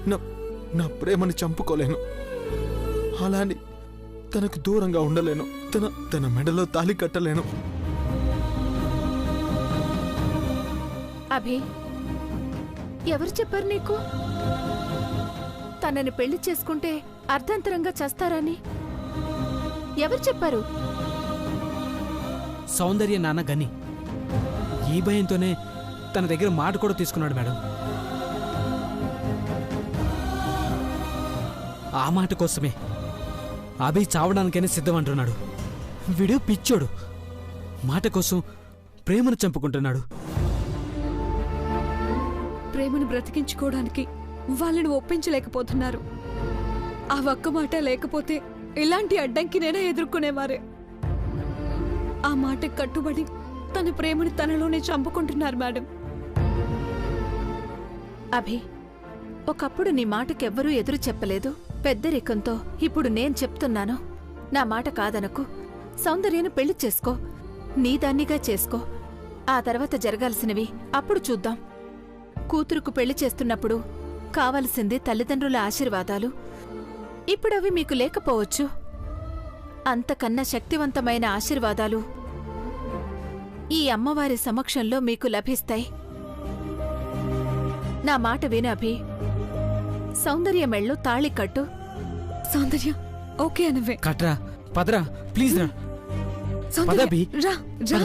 నా ప్రేమని చంపుకోలేను. అలాని తనకు దూరంగా ఉండలేను. తన మెడలో తాళి కట్టలేను. అభి, ఎవరు చెప్పారు నీకు తనని పెళ్లి చేసుకుంటే అర్ధాంతరంగా చేస్తారని? ఎవరు చెప్పారు? సౌందర్య నాన్న గని. ఈ భయంతోనే తన దగ్గర మాట కూడా తీసుకున్నాడు మేడం. ఆ మాట కోసమే అభి చావడానికైనా సిద్ధమంటున్నాడు. వీడు పిచ్చోడు. మాట కోసం ప్రేమను చంపుకుంటున్నాడు. ప్రేమను బ్రతికించుకోవడానికి వాళ్ళని ఒప్పించలేకపోతున్నారు. ఆ ఒక్క మాట లేకపోతే ఇలాంటి అడ్డంకినైనా ఎదుర్కొనేవారే. ఆ మాట కట్టుబడి తన ప్రేమను తనలోనే చంపుకుంటున్నారు మేడం. అభి, ఒకప్పుడు నీ మాటకెవ్వరూ ఎదురు చెప్పలేదు. పెద్దరికంతో ఇప్పుడు నేను చెప్తున్నాను. నా మాట కాదనకు. సౌందర్యను పెళ్లి చేసుకో. నీదాన్నిగా చేసుకో. ఆ తర్వాత జరగాల్సినవి అప్పుడు చూద్దాం. కూతురుకు పెళ్లి చేస్తున్నప్పుడు కావలసింది తల్లిదండ్రుల ఆశీర్వాదాలు. ఇప్పుడవి మీకు లేకపోవచ్చు. అంతకన్నా శక్తివంతమైన ఆశీర్వాదాలు ఈ అమ్మవారి సమక్షంలో మీకు లభిస్తాయి. నా మాట విను అభి. సౌందర్య మెళ్ళో తాళి కట్టు. సౌందర్య ఓకే అనవే. కట్రా, పదరా, ప్లీజ్ రా. సౌందర్య రా రా.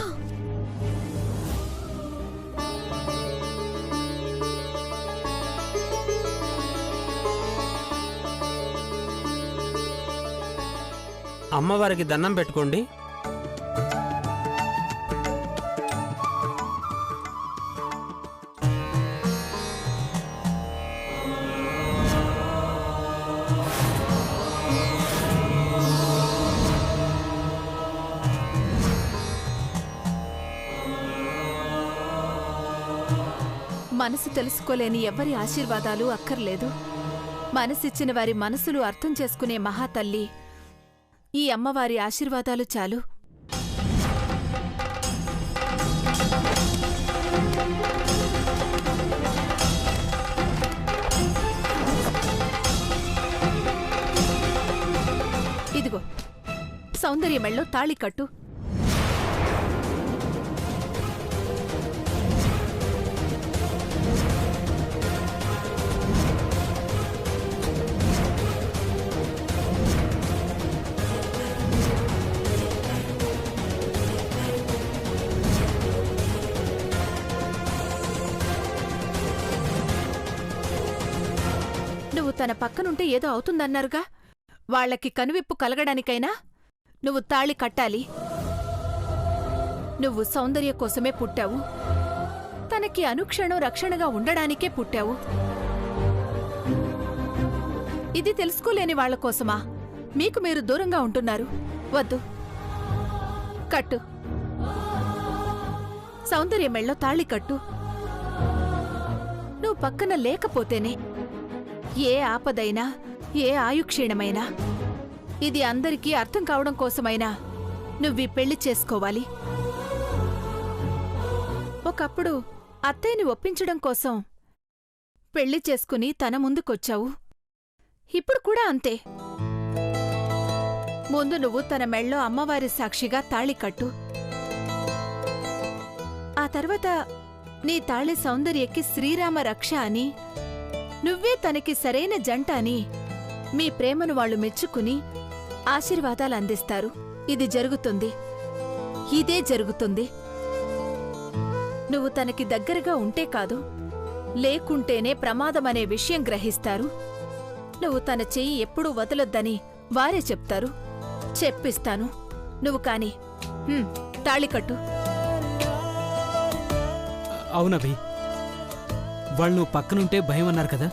అమ్మవారికి దండం పెట్టుకోండి. మనసు తెలుసుకోలేని ఎవ్వరి ఆశీర్వాదాలు అక్కర్లేదు. మనసిచ్చిన వారి మనసులు అర్థం చేసుకునే మహాతల్లి ఈ అమ్మవారి ఆశీర్వాదాలు చాలు. ఇదిగో సౌందర్య మెళ్ళో తాళి కట్టు. నువ్వు తన పక్కనుంటే ఏదో అవుతుందన్నారుగా. వాళ్లకి కనువిప్పు కలగడానికైనా నువ్వు తాళి కట్టాలి. నువ్వు సౌందర్య కోసమే పుట్టావు. తనకి అనుక్షణం రక్షణగా ఉండడానికే పుట్టావు. ఇది తెలుసుకోలేని వాళ్ల కోసమా మీకు మీరు దూరంగా ఉంటున్నారు? వద్దు, కట్టు. సౌందర్య మెళ్ళో తాళి కట్టు. నువ్వు పక్కన లేకపోతేనే ఏ ఆపదైనా, ఏ ఆయుక్షీణమైనా, ఇది అందరికీ అర్థం కావడం కోసమైనా నువ్వీ పెళ్లి చేసుకోవాలి. ఒకప్పుడు అత్తయ్యని ఒప్పించడం కోసం పెళ్లి చేసుకుని తన ముందుకొచ్చావు. ఇప్పుడు కూడా అంతే. ముందు నువ్వు తన మెళ్ళో అమ్మవారి సాక్షిగా తాళి కట్టు. ఆ తర్వాత నీ తాళి సౌందర్యకి శ్రీరామ రక్ష అని, నువ్వే తనకి సరైన జంట అని మీ ప్రేమను వాళ్లు మెచ్చుకుని ఆశీర్వాదాలందిస్తారు. ఇది జరుగుతుంది. ఇదే జరుగుతుంది. నువ్వు తనకి దగ్గరగా ఉంటే కాదు, లేకుంటేనే ప్రమాదమనే విషయం గ్రహిస్తారు. నువ్వు తన చెయ్యి ఎప్పుడూ వదలొద్దని వారే చెప్తారు. చెప్పిస్తాను. నువ్వు కాని తాళికట్టు. అవునభి, వాళ్ళు నువ్వు పక్కనుంటే భయం అన్నారు కదా.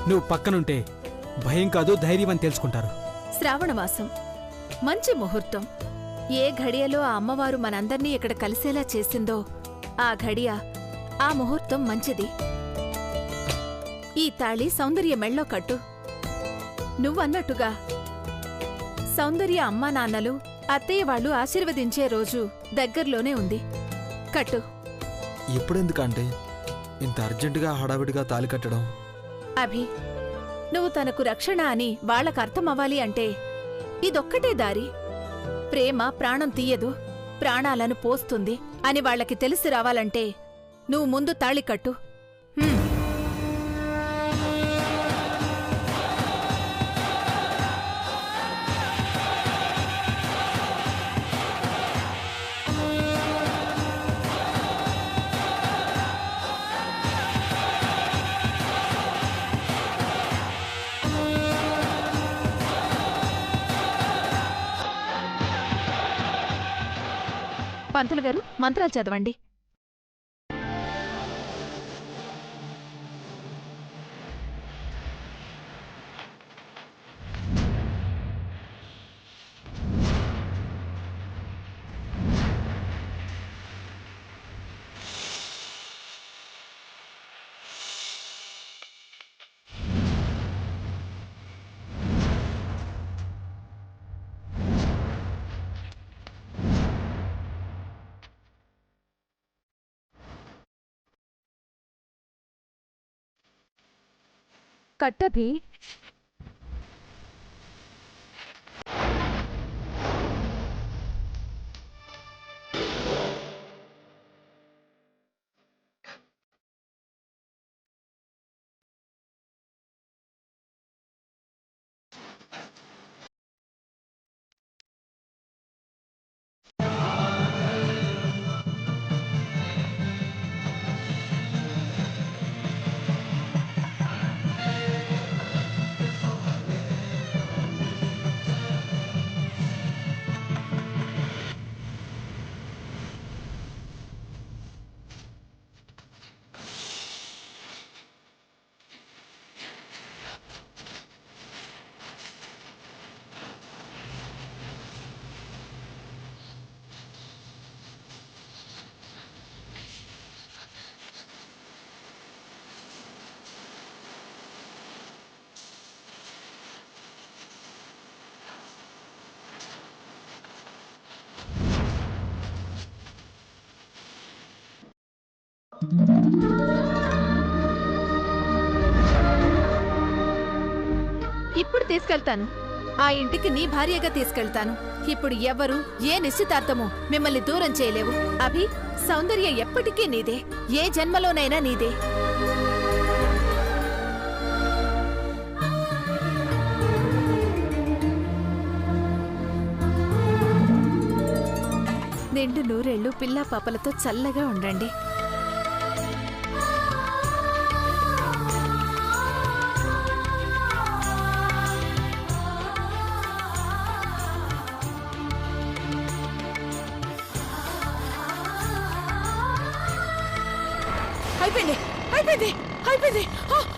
నువ్వు పక్కనుంటే భయం కాదు ధైర్యం అని తెలుసుకుంటారు. శ్రావణమాసం మంచి ముహూర్తం. ఏ ఘడియలో ఆ అమ్మవారు మనందర్నీ ఇక్కడ కలిసేలా చేసిందో ఆ ఘడియ, ఆ ముహూర్తం మంచిది. ఈ తాళి సౌందర్య మెళ్ళో కట్టు. నువ్వన్నట్టుగా సౌందర్య అమ్మా నాన్నలు, అత్తయ్య వాళ్ళు ఆశీర్వదించే రోజు దగ్గర్లోనే ఉంది. కట్టు. ఎప్పుడెందుకంటే ఇంత అర్జెంటుగా హడావిడిగా తాళి కట్టడం? అభి, నువ్వు తనకు రక్షణ అని వాళ్ళకు అర్థమవ్వాలి అంటే ఇదొక్కటే దారి. ప్రేమ ప్రాణం తీయదు, ప్రాణాలను పోస్తుంది అని వాళ్ళకి తెలిసి రావాలంటే నువ్వు ముందు తాళి కట్టు. పంతులు గారు, మంత్రాలు చదవండి. కట్టభి. ఇప్పుడు తీసుకెళ్తాను. ఆ ఇంటికి నీ భార్యగా తీసుకెళ్తాను. ఇప్పుడు ఎవరు ఏ నిశ్చితార్థమో మిమ్మల్ని దూరం చేయలేవు. అభి, సౌందర్య ఎప్పటికీ నీదే, ఏ జన్మలోనైనా నీదే. నిండు నూరేళ్లు పిల్లా పాపలతో చల్లగా ఉండండి. అయిపోయింది, అయిపోయింది, అయిపోయింది,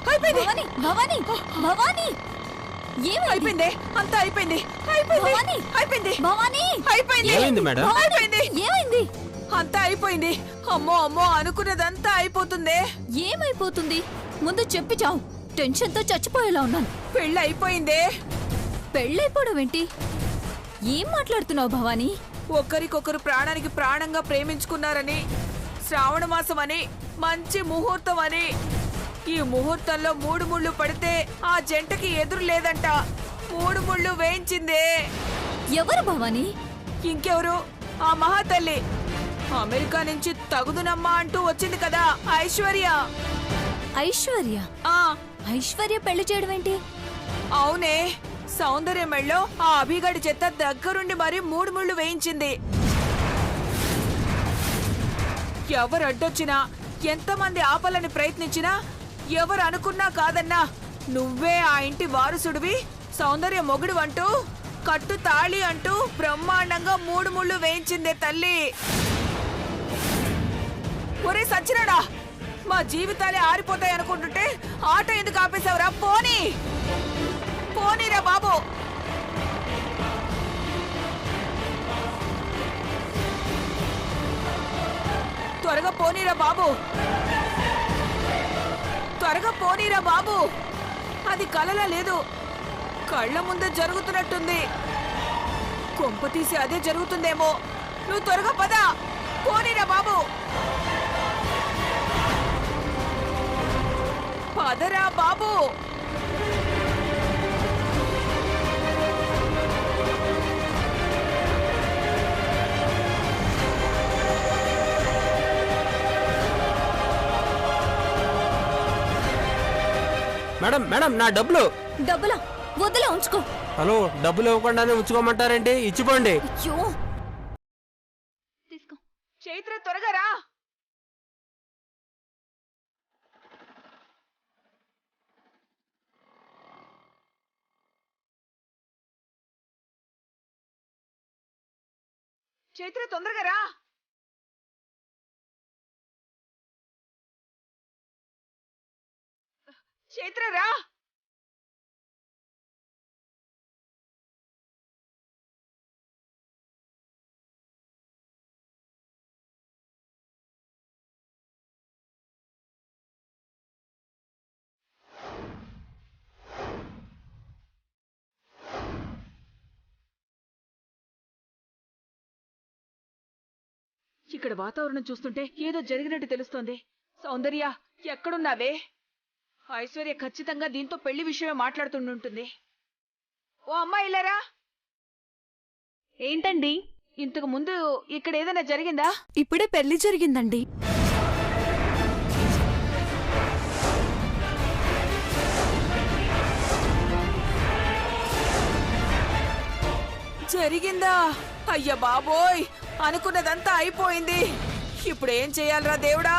అయిపోయింది. భవానీ, భవానీ, అయిపోయింది, అంతా అయిపోయింది, అయిపోయింది, అయిపోయింది, భవానీ, అయిపోయింది, అయిపోయింది, ఏమైంది? అంతా అయిపోయింది. అమ్మో అమ్మో, అనుకున్నదంతా అయిపోతుందే. ఏమైపోతుంది? ముందు చెప్పి చావు. టెన్షన్తో చచ్చిపోయేలా ఉన్నాను. పెళ్ళి అయిపోయిందే. పెళ్ళైపోవడం ఏంటి? ఏం మాట్లాడుతున్నావు భవానీ? ఒకరికొకరు ప్రాణానికి ప్రాణంగా ప్రేమించుకున్నారని, శ్రావణ మాసం అని, మంచి ముహూర్తం అని, ఈ ముహూర్తంలో 3 ముళ్ళు పడితే ఆ జంటకి ఎదురు లేదంట. 3 ముళ్ళు వేయించిందే. ఎవరు భవానీ? ఇంకెవరు? ఆ మహాతల్లి. అమెరికా నుంచి తగుదునమ్మా అంటూ వచ్చింది కదా, ఐశ్వర్య. ఐశ్వర్య? ఐశ్వర్య పెళ్లి చేయడం ఏంటి? అవునే, సౌందర్య మెళ్ళో ఆ అభిగాడి చేత దగ్గరుండి మరీ 3 ముళ్ళు వేయించింది. ఎవరు అడ్డొచ్చినా, ఎంతమంది ఆపాలని ప్రయత్నించినా, ఎవరు అనుకున్నా కాదన్నా నువ్వే ఆ ఇంటి వారసుడివి, సౌందర్య మొగుడు అంటూ, కట్టు తాళి అంటూ బ్రహ్మాండంగా 3 ముళ్ళు వేయించిందే తల్లి. ఒరే సచ్చినాడా, మా జీవితాలే ఆరిపోతాయి అనుకుంటుంటే ఆట ఎందుకు ఆపేశావురా? పోనీ పోనీరా బాబు. త్వరగా పోనీరా బాబు, త్వరగా పోనీరా బాబు. అది కలలా లేదు, కళ్ళ ముందే జరుగుతున్నట్టుంది. కొంప తీసి అదే జరుగుతుందేమో. నువ్వు త్వరగా పద, పోనీరా బాబు. పదరా బాబు. మేడం మేడం నా డబ్బులు. డబ్బులా? వద్దులా, ఉంచుకో. హలో, డబ్బులు ఇవ్వకుండానే ఉంచుకోమంటారేంటి? ఇచ్చిపోండి. అయ్యో, తీసుకో. చైత్ర త్వరగా రా. చైత్ర తొందరగా రా. చైత్ర రా. ఇక్కడ వాతావరణం చూస్తుంటే ఏదో జరిగినట్టు తెలుస్తోంది. సౌందర్య, ఎక్కడున్నావే? ఐశ్వర్య ఖచ్చితంగా దీంతో పెళ్లి విషయమే మాట్లాడుతుంటుంది. ఓ అమ్మాయిలారా. ఏంటండి? ఇంతకు ముందు ఇక్కడ ఏదైనా జరిగిందా? ఇప్పుడే పెళ్లి జరిగిందండి. జరిగిందా? అయ్య బాబోయ్, అనుకున్నదంతా అయిపోయింది. ఇప్పుడేం చెయ్యాలరా దేవుడా?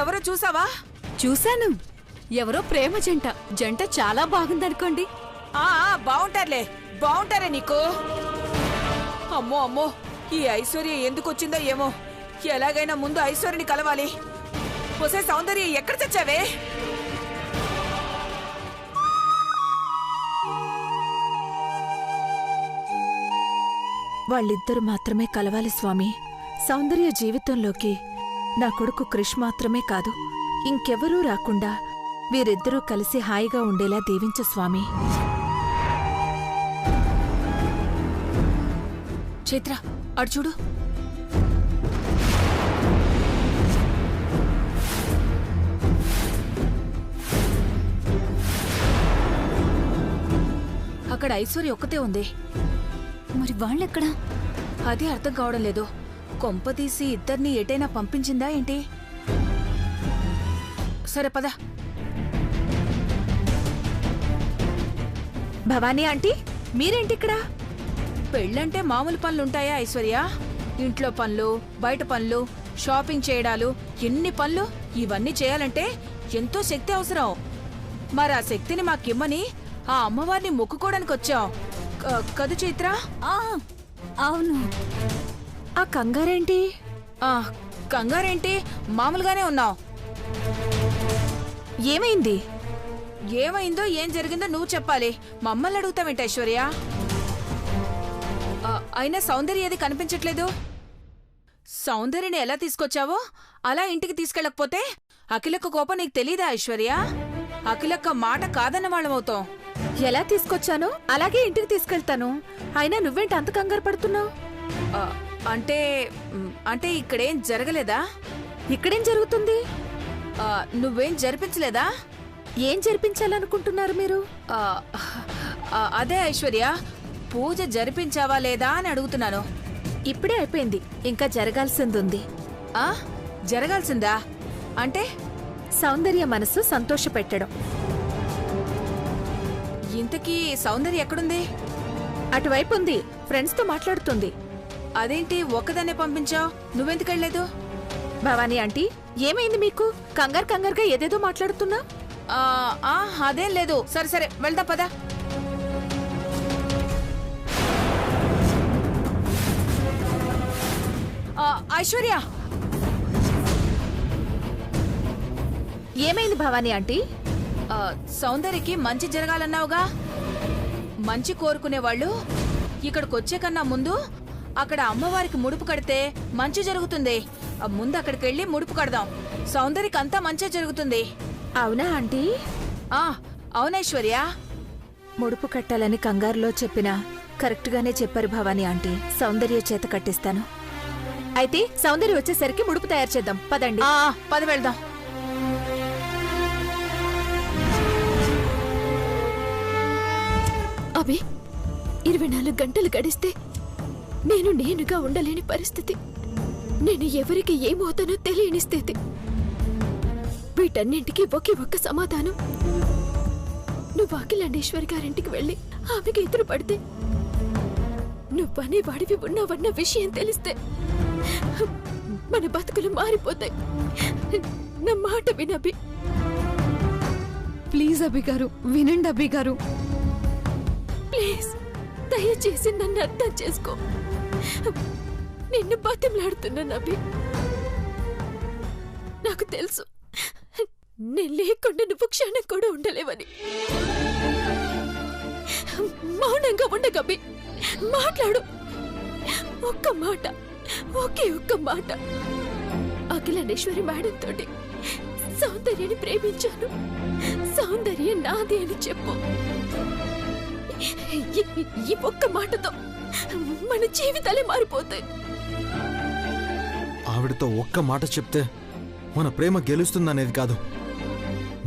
ఎవరో చూసావా? చూశాను. ఎవరో ప్రేమ జంట చాలా బాగుందనుకోండి. బాగుంటారులే, బాగుంటారే నీకు. అమ్మో అమ్మో, ఈ ఐశ్వర్య ఎందుకు వచ్చిందో ఏమో. ఎలాగైనా ముందు ఐశ్వర్యని కలవాలి. ఒసే సౌందర్య, ఎక్కడ చచ్చావే? వాళ్ళిద్దరు మాత్రమే కలవాలి స్వామి. సౌందర్య జీవితంలోకి నా కొడుకు క్రిష్ మాత్రమే కాదు, ఇంకెవరూ రాకుండా వీరిద్దరూ కలిసి హాయిగా ఉండేలా దీవించు స్వామి. చైత్ర, అటు చూడు. అక్కడ ఐశ్వర్య ఒక్కతే ఉంది. మరి వాళ్ళెక్కడా? అదే అర్థం కావడం లేదు. కొంపతీసి ఇద్దరిని ఎటైనా పంపించిందా ఏంటి? సరే పద. భవానీ ఆంటీ, మీరేంటిక్కడ? పెళ్ళంటే మామూలు పనులుంటాయా ఐశ్వర్య? ఇంట్లో పనులు, బయట పనులు, షాపింగ్ చేయడాలు, ఎన్ని పనులు. ఇవన్నీ చేయాలంటే ఎంతో శక్తి అవసరం. మరి ఆ శక్తిని మాకిమ్మని ఆ అమ్మవారిని మొక్కుకోవడానికి వచ్చాం కదు చైత్ర? అవును. ఆ కంగారేంటి? కంగారేంటి, మామూలుగానే ఉన్నావు. ఏమైంది? ఏమైందో ఏం జరిగిందో నువ్వు చెప్పాలి. మమ్మల్ని అడుగుతావేంటి ఐశ్వర్య? అయినా సౌందర్య ఏది కనిపించట్లేదు. సౌందర్యని ఎలా తీసుకొచ్చావో అలా ఇంటికి తీసుకెళ్ళకపోతే అఖిలక్క కోపం నీకు తెలీదా ఐశ్వర్య? అఖిలక్క మాట కాదన్న వాళ్ళమవుతాం. ఎలా తీసుకొచ్చానో అలాగే ఇంటికి తీసుకెళ్తాను. అయినా నువ్వేంటి అంత కంగారు పడుతున్నావు? అంటే ఇక్కడేం జరగలేదా? ఇక్కడేం జరుగుతుంది? నువ్వేం జరిపించలేదా? ఏం జరిపించాలనుకుంటున్నారు మీరు? అదే ఐశ్వర్య, పూజ జరిపించావా లేదా అని అడుగుతున్నాను. ఇప్పుడే అయిపోయింది, ఇంకా జరగాల్సిందుంది. జరగాల్సిందా అంటే? సౌందర్య మనసు సంతోషపెట్టడం. ఇంతకీ సౌందర్య ఎక్కడుంది? అటువైపు ఉంది, ఫ్రెండ్స్ తో మాట్లాడుతుంది. అదేంటి ఒక్కదాన్నే పంపించావు? నువ్వెందుకెళ్ళలేదు? భవానీ ఆంటీ, ఏమైంది మీకు? కంగారుగా ఏదేదో మాట్లాడుతున్నా? అదేం లేదు. సరే సరే, వెళ్దా పదా. ఐశ్వర్య, ఏమైంది భవానీ ఆంటీ? సౌందర్యకి మంచి జరగాలన్నావుగా. మంచి కోరుకునే వాళ్ళు ఇక్కడికొచ్చే కన్నా ముందు అక్కడ అమ్మవారికి ముడుపు కడితే మంచి జరుగుతుంది. ముందు అక్కడికెళ్ళి ముడుపు కడదాం. సౌందర్యకి అంతా మంచి జరుగుతుంది. అవునా ఆంటీ? అవునైశ్వర్య. ముడుపు కట్టాలని కంగారులో చెప్పినా కరెక్ట్ గానే చెప్పారు భవానీ ఆంటీ. సౌందర్య చేత కట్టిస్తాను. అయితే సౌందర్య వచ్చేసరికి ముడుపు తయారు చేద్దాం, పదండి. పద వెళ్దాం. అభి 24 గంటలు గడిస్తే నేనుగా ఉండలేని పరిస్థితి. నేను ఎవరికి ఏమవుతానో తెలియని స్థితి. వీటన్నింటికీ ఒకే ఒక్క సమాధానం. నువ్వు అఖిలాండేశ్వరి గారింటికి వెళ్ళి ఆమెకి ఎదురు పడితే, నువ్వనే వాడివి ఉన్నావన్న విషయం తెలిస్తే మన బతుకులు మారిపోతాయి. నా మాట వినబి. ప్లీజ్ అభి గారు, వినండి అభి గారు. ప్లీజ్ దయచేసి నన్ను అర్థం చేసుకో. నిన్ను బతిమలాడుతున్నాను అభి. నాకు తెలుసు నేను లేకుండా నువ్వు క్షణం కూడా ఉండలేవని. మౌనంగా ఉండగబ్బి, మాట్లాడు. ఒక్క మాట, ఒకే ఒక్క మాట. అఖిలాండేశ్వరి మేడం తోటి సౌందర్యాన్ని ప్రేమించాను, సౌందర్యం నాది అని చెప్పు. ఈ ఒక్క మాటతో మన జీవితాలే మారిపోతాయి. ఆవిడతో ఒక్క మాట చెప్తే మన ప్రేమ గెలుస్తుందనేది కాదు.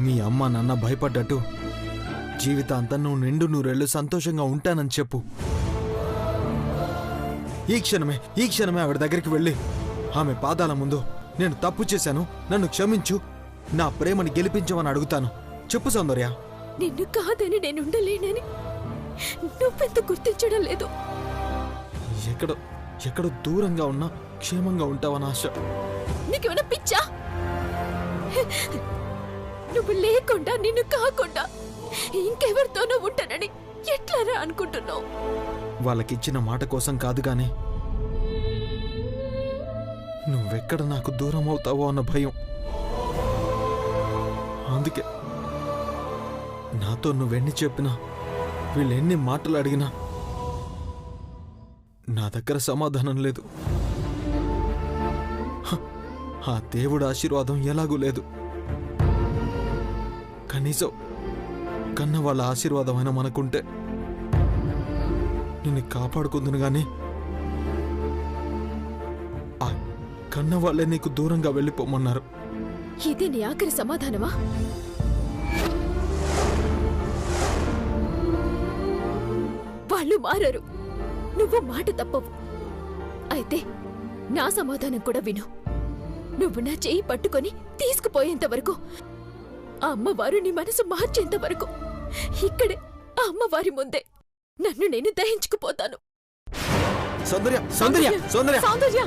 మీ అమ్మ నాన్న భయపడ్డట్టు జీవితాంతం నువ్వు నిండు నూరేళ్లు సంతోషంగా ఉంటానని చెప్పు. ఈ క్షణమే ఆవిడ దగ్గరికి వెళ్ళి ఆమె పాదాల ముందు నేను తప్పు చేశాను, నన్ను క్షమించు, నా ప్రేమని గెలిపించమని అడుగుతాను. చెప్పు సౌందర్య. నిన్ను కాదని నేను ఉండలేనని నువ్వెంత గుర్తించడం లేదు. ఎక్కడో దూరంగా ఉన్నా క్షేమంగా ఉంటావని ఆశ. నీకేమైనా పిచ్చా? నువ్వు లేకుండా, నిన్ను కాకుండా ఇంకెవరితోనో ఉంటానని ఎట్లారా అనుకుంటున్నావు? వాళ్ళకిచ్చిన మాట కోసం కాదు గాని, నువ్వెక్కడ నాకు దూరం అవుతావో అన్న భయం. అందుకే నాతో నువ్వెన్ని చెప్పినా, వీళ్ళెన్ని మాటలు అడిగినా నా దగ్గర సమాధానం లేదు. ఆ దేవుడి ఆశీర్వాదం ఎలాగూ లేదు. కనీసం కన్న వాళ్ళ ఆశీర్వాదం అయినా మనకుంటే నిన్ను కాపాడుకుందును గాని, ఆ కన్న వాళ్ళే నీకు దూరంగా వెళ్ళిపోమన్నారు. ఇదే నీ ఆఖరి సమాధానమా? వాళ్ళు మారరు, నువ్వు మాట తప్పవు. అయితే నా సమాధానం కూడా విను. నువ్వు నా చేయి పట్టుకొని తీసుకుపోయేంత వరకు, ఆ అమ్మవారు నీ మనసు మార్చేంత వరకు ఇక్కడే ఆ అమ్మవారి ముందే నన్ను నేను దహించుకుపోతాను. సౌందర్య, సౌందర్య, సౌందర్య, సౌందర్య!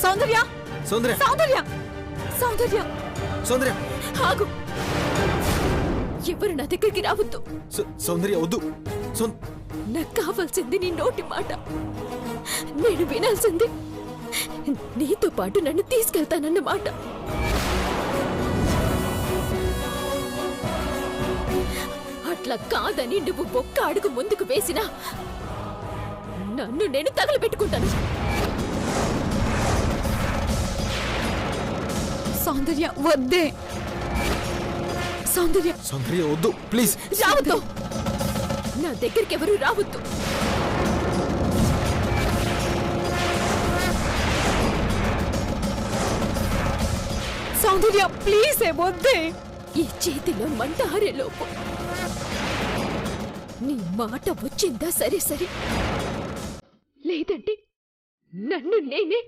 సౌందర్య, సౌందర్య, సౌందర్య, సౌందర్య! సౌందర్య, ఆగు! ఎవరు నా దగ్గరికి రావద్దు. సౌందర్య వద్దు. నాకు కావాల్సింది నీ నోటి మాట. నేను వినాల్సింది నీతో పాటు నన్ను తీసుకెళ్తానన్న మాట. అట్లా కాదని నువ్వు ఒక్క అడుగు ముందుకు వేసినా నన్ను నేను తగలబెట్టుకుంటాను. సౌందర్య వద్దే. సౌందర్య, సౌందర్య వద్దు ప్లీజ్. రావద్దు. నా దగ్గరికి ఎవరు రావద్దు. సౌందర్య ప్లీజ్ వద్దే. ఈ చేతిలో మంట ఆరేలోపు నీ మాట వచ్చిందా సరే సరే, లేదంటే నన్ను నేనే